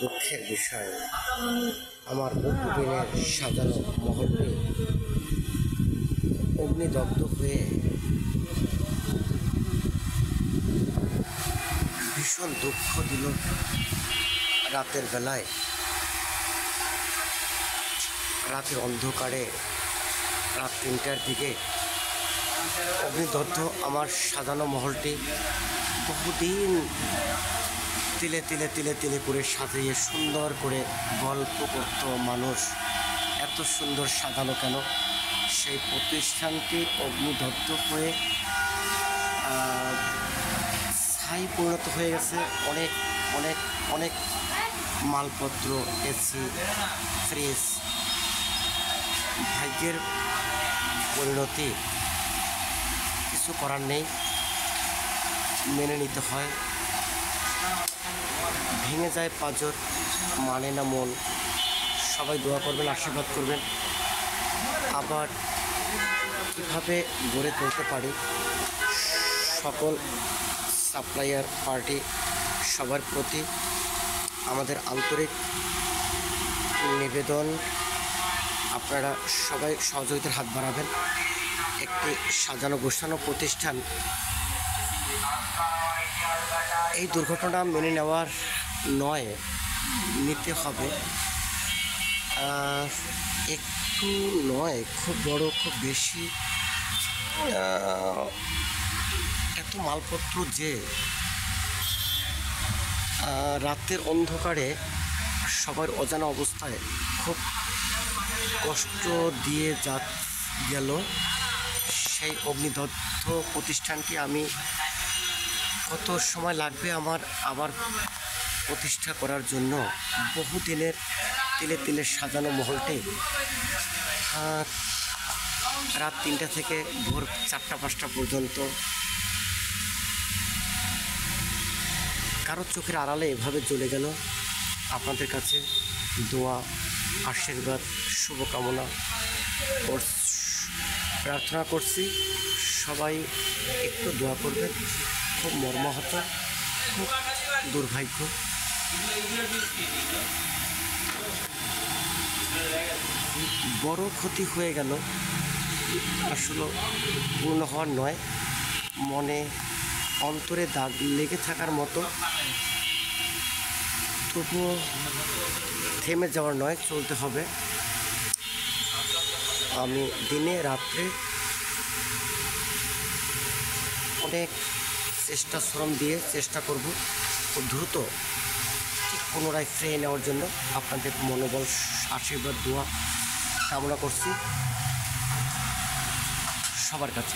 দুঃখের বিষয়, আমার বহুদিনের সাজানো মহলটি অগ্নিদগ্ধ হয়ে ভীষণ দুঃখ দিল। রাতের বেলায়, রাতের অন্ধকারে, রাত 3টার দিকে অগ্নিদগ্ধ আমার সাজানো মহলটি বহুদিন তিলে তিলে তিলে তিলে করে সাজিয়ে সুন্দর করে গল্প করত মানুষ। এত সুন্দর সাজানো কেন? সেই প্রতিষ্ঠানটি অগ্নিদগ্ধ হয়ে ছাই পরিণত হয়ে গেছে। অনেক অনেক অনেক মালপত্র, এসি, ফ্রিজ। ভাগ্যের পরিণতি, কিছু করার নেই, মেনে নিতে হয়। ভেঙে যায় পাঁজর, মানে না মন। সবাই দোয়া করবেন, আশীর্বাদ করবেন। আবার কীভাবে গড়ে তুলতে পারি, সকল সাপ্লায়ার পার্টি সবার প্রতি আমাদের আন্তরিক নিবেদন, আপনারা সবাই সহযোগিতার হাত বাড়াবেন। একটি সাজানো গোছানো প্রতিষ্ঠান এই দুর্ঘটনা মেনে নেওয়ার নয়, নিতে হবে। একটু নয়, খুব বড়, খুব বেশি, এত মালপত্র যে রাতের অন্ধকারে সবার অজানা অবস্থায় খুব কষ্ট দিয়ে গেল। সেই অগ্নিদগ্ধ প্রতিষ্ঠানটি আমি কত সময় লাগবে আমার আবার প্রতিষ্ঠা করার জন্য? বহুদিনের তিলে তিলে সাজানো মহলটি রাত 3টা থেকে ভোর 4টা-5টা পর্যন্ত কারোর চোখের আড়ালে এভাবে চলে গেল। আপনাদের কাছে দোয়া, আশীর্বাদ, শুভকামনা প্রার্থনা করছি। সবাই একটু দোয়া করবেন। খুব মর্মাহত, খুব দুর্ভাগ্য। বড় ক্ষতি হয়ে গেল, আসলে পূর্ণ হওয়ার নয়, মনে অন্তরে দাগ লেগে থাকার মতো। তবুও থেমে যাওয়ার নয়, চলতে হবে। আমি দিনে রাত্রে অনেক চেষ্টা শ্রম দিয়ে চেষ্টা করব খুব দ্রুত ঠিক পুনরায় ফিরিয়ে নেওয়ার জন্য। আপনাদের মনোবল, আশীর্বাদ, দোয়া কামনা করছি সবার কাছে।